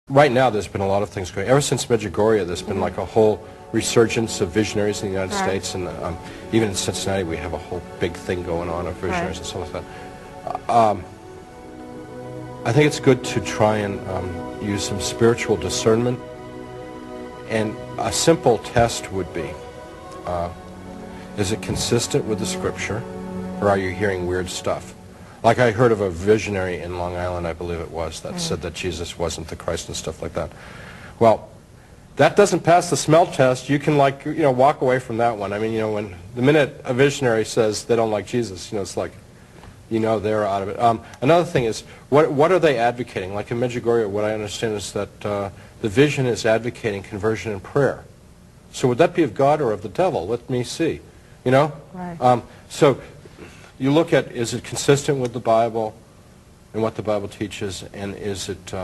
right now there's been a lot of things going. Ever since Medjugorje, there's been like a whole resurgence of visionaries in the United States, and even in Cincinnati we have a whole big thing going on of visionaries and stuff like that. I think it's good to try and use some spiritual discernment, and a simple test would be, is it consistent with the Scripture, or are you hearing weird stuff? Like I heard of a visionary in Long Island, I believe it was, that said that Jesus wasn't the Christ and stuff like that. Well, that doesn't pass the smell test. You can, like, walk away from that one. I mean, when the minute a visionary says they don't like Jesus, it's like, they're out of it. Another thing is, what are they advocating? Like in Medjugorje, what I understand is that the vision is advocating conversion and prayer. So would that be of God or of the devil? Let me see. Right. So you look at, is it consistent with the Bible and what the Bible teaches, and is it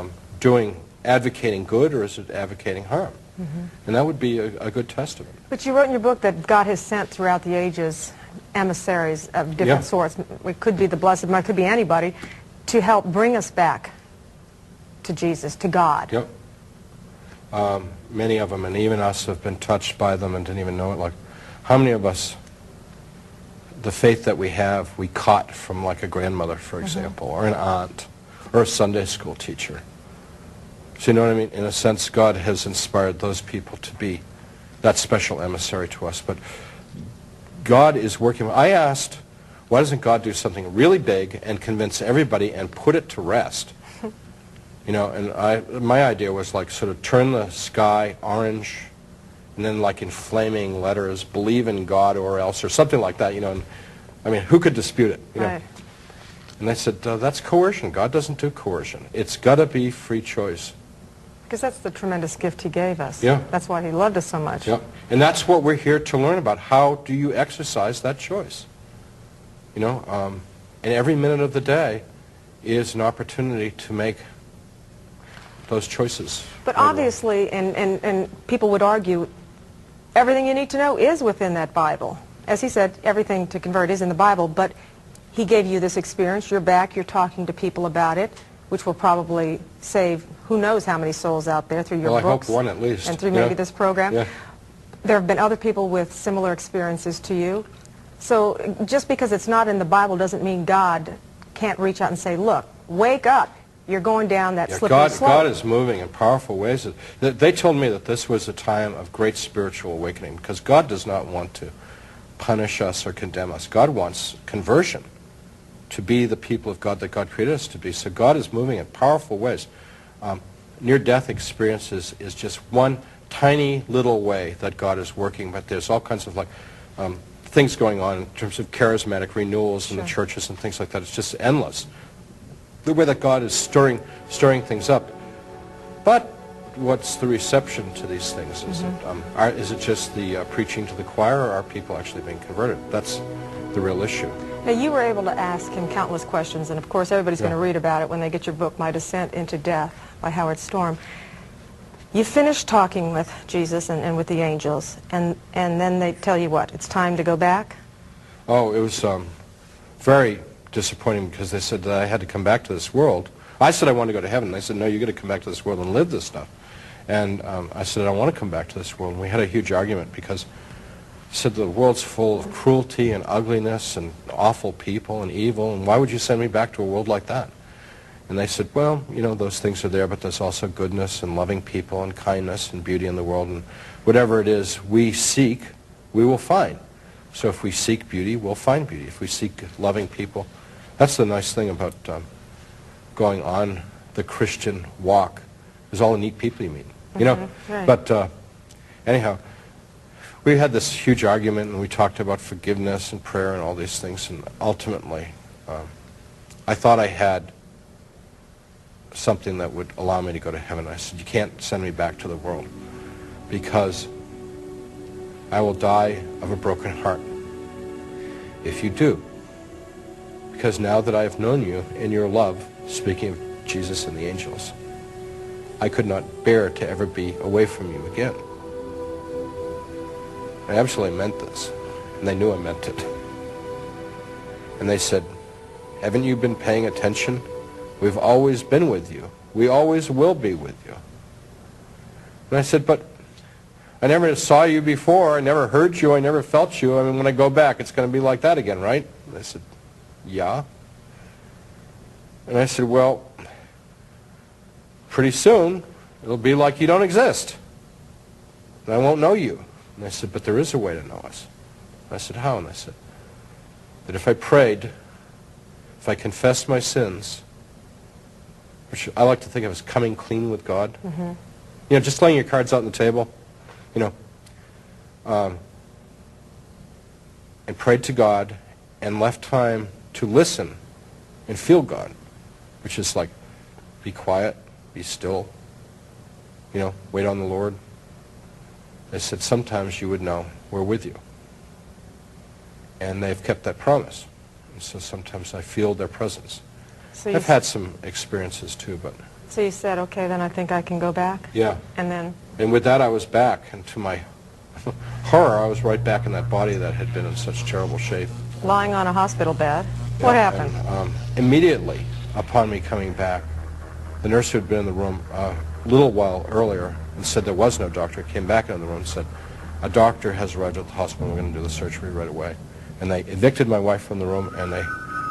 advocating good, or is it advocating harm? And that would be a good test of it. But you wrote in your book that God has sent throughout the ages emissaries of different sorts. It could be the Blessed Mother, it could be anybody, to help bring us back to Jesus, to God. Yep. Many of them, and even us, have been touched by them and didn't even know it. Like, how many of us, the faith that we have, we caught from like a grandmother, for example, or an aunt, or a Sunday school teacher? So you know what I mean? In a sense, God has inspired those people to be that special emissary to us. But God is working. I asked, why doesn't God do something really big and convince everybody and put it to rest? And my idea was like sort of turn the sky orange, and then like in flaming letters, believe in God or else, or something like that. And I mean, who could dispute it? Right. And they said, that's coercion. God doesn't do coercion. It's got to be free choice. Because that's the tremendous gift he gave us. Yeah. That's why he loved us so much. Yeah. And that's what we're here to learn about. How do you exercise that choice? And every minute of the day is an opportunity to make those choices. But obviously, and people would argue, everything you need to know is within that Bible. As he said, everything to convert is in the Bible, but he gave you this experience. You're back, you're talking to people about it, which will probably save who knows how many souls out there through your books. Well, I hope one at least. And through maybe this program. Yeah. There have been other people with similar experiences to you. So just because it's not in the Bible doesn't mean God can't reach out and say, look, wake up. You're going down that slippery slope. God is moving in powerful ways. They told me that this was a time of great spiritual awakening, because God does not want to punish us or condemn us. God wants conversion, to be the people of God that God created us to be. So God is moving in powerful ways. Near-death experiences is just one tiny little way that God is working, but there's all kinds of things going on in terms of charismatic renewals in the churches and things like that. It's just endless, the way that God is stirring things up. But what's the reception to these things? Is it just the preaching to the choir, or are people actually being converted? That's the real issue. Now, you were able to ask him countless questions, and of course everybody's going to read about it when they get your book, My Descent into Death by Howard Storm. You finished talking with Jesus and with the angels, and then they tell you what? It's time to go back? Oh, it was very disappointing, because they said that I had to come back to this world. I said I wanted to go to heaven. They said, no, you got to come back to this world and live this stuff. And I said, I want to come back to this world. And we had a huge argument, because he said the world's full of cruelty and ugliness and awful people and evil, and why would you send me back to a world like that? And they said, well, those things are there, but there's also goodness and loving people and kindness and beauty in the world, and whatever it is we seek, we will find. So if we seek beauty, we'll find beauty. If we seek loving people, that's the nice thing about going on the Christian walk. There's all the neat people you meet, Right. But anyhow, we had this huge argument, and we talked about forgiveness and prayer and all these things, and ultimately I thought I had something that would allow me to go to heaven. I said, you can't send me back to the world, because I will die of a broken heart if you do. Because now that I have known you in your love, speaking of Jesus and the angels, I could not bear to ever be away from you again. I absolutely meant this, and they knew I meant it. And they said, haven't you been paying attention? We've always been with you. We always will be with you. And I said, but I never saw you before. I never heard you. I never felt you. I mean, when I go back, it's going to be like that again, right? And I said, yeah. And I said, well, pretty soon, it'll be like you don't exist. And I won't know you. And I said, but there is a way to know us. And I said, how? And I said, that if I prayed, if I confessed my sins, which I like to think of as coming clean with God, you know, just laying your cards out on the table, you know, and prayed to God and left time to listen and feel God, which is like, be quiet, be still, you know, wait on the Lord. I said, sometimes you would know we're with you. And they've kept that promise. And so sometimes I feel their presence. So I've had some experiences too, but... So you said, okay, then I think I can go back? Yeah. And then? And with that, I was back. And to my horror, I was right back in that body that had been in such terrible shape. Lying on a hospital bed. What happened? And, immediately upon me coming back, the nurse who had been in the room a little while earlier and said there was no doctor came back in the room and said, a doctor has arrived at the hospital. We're going to do the surgery right away. And they evicted my wife from the room, and they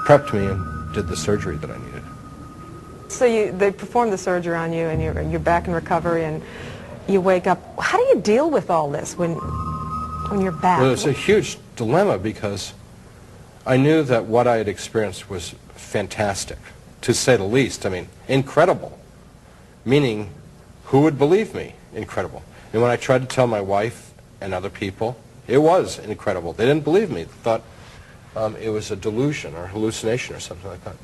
prepped me and did the surgery that I needed. So they performed the surgery on you, and you're back in recovery, and you wake up. How do you deal with all this when you're back? Well, it's a huge dilemma because I knew that what I had experienced was fantastic, to say the least. I mean, incredible. Meaning, who would believe me? Incredible. And when I tried to tell my wife and other people, it was incredible. They didn't believe me. They thought it was a delusion or hallucination or something like that.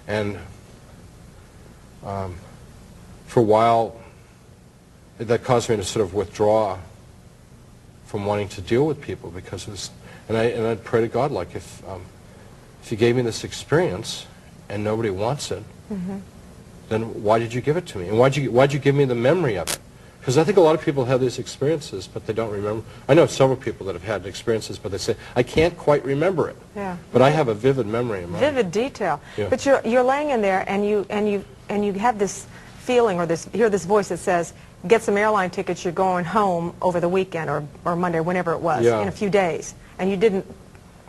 And for a while, that caused me to sort of withdraw from wanting to deal with people because it was, and I'd pray to God, like, if you gave me this experience and nobody wants it, then why did you give it to me? And why'd you give me the memory of it? Because I think a lot of people have these experiences, but they don't remember. I know several people that have had experiences, but they say, I can't quite remember it. Yeah. But I have a vivid memory of mine. Vivid detail. Yeah. But you're laying in there, and you have this feeling, or hear this voice that says, get some airline tickets, you're going home over the weekend or Monday, whenever it was, Yeah. in a few days. And you didn't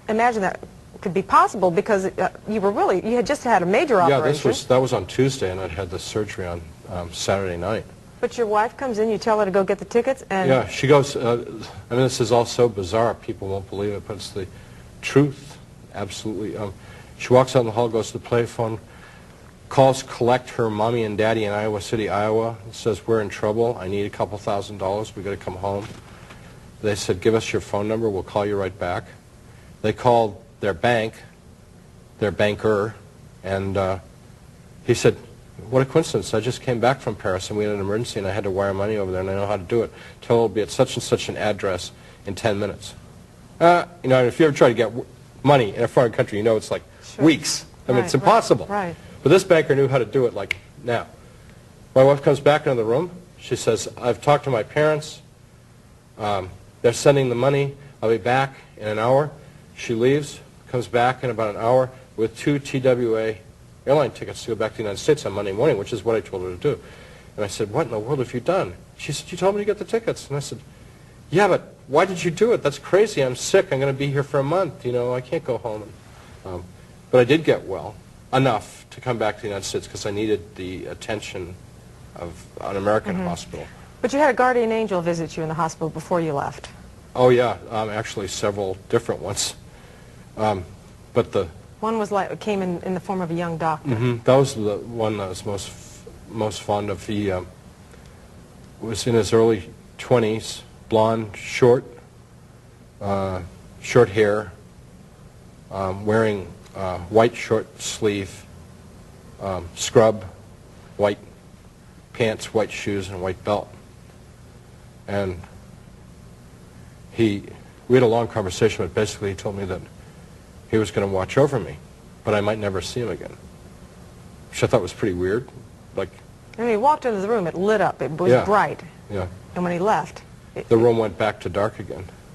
imagine that could be possible because you had just had a major operation. Yeah, that was on Tuesday, and I'd had the surgery on Saturday night. But your wife comes in, you tell her to go get the tickets, and... Yeah, she goes, I mean, this is all so bizarre, people won't believe it, but it's the truth, absolutely. She walks out in the hall, goes to the payphone, calls collect her mommy and daddy in Iowa City, Iowa, and says, we're in trouble, I need a couple $1,000, we got to come home. They said, give us your phone number, we'll call you right back. They called their bank, their banker, and he said, what a coincidence, I just came back from Paris and we had an emergency and I had to wire money over there and I know how to do it. Tell it'll be at such and such an address in 10 minutes. You know, if you ever try to get money in a foreign country, you know it's like weeks. I mean, it's impossible. Right. But this banker knew how to do it like now. My wife comes back into the room. She says, I've talked to my parents. They're sending the money. I'll be back in an hour. She leaves, comes back in about an hour with 2 TWA airline tickets to go back to the United States on Monday morning, which is what I told her to do. And I said, what in the world have you done? She said, you told me to get the tickets. And I said, yeah, but why did you do it? That's crazy. I'm sick. I'm going to be here for a month. You know, I can't go home. But I did get well enough to come back to the United States because I needed the attention of an American hospital. But you had a guardian angel visit you in the hospital before you left. Oh, yeah, actually several different ones. But the... One was came in the form of a young doctor. That was the one I was most fond of. He was in his early 20s, blonde, short hair, wearing white short sleeve scrub, white pants, white shoes, and a white belt. And we had a long conversation, but basically he told me that he was going to watch over me, but I might never see him again, which I thought was pretty weird. Like, and he walked into the room, it lit up, it was bright. Yeah. And when he left... The room went back to dark again.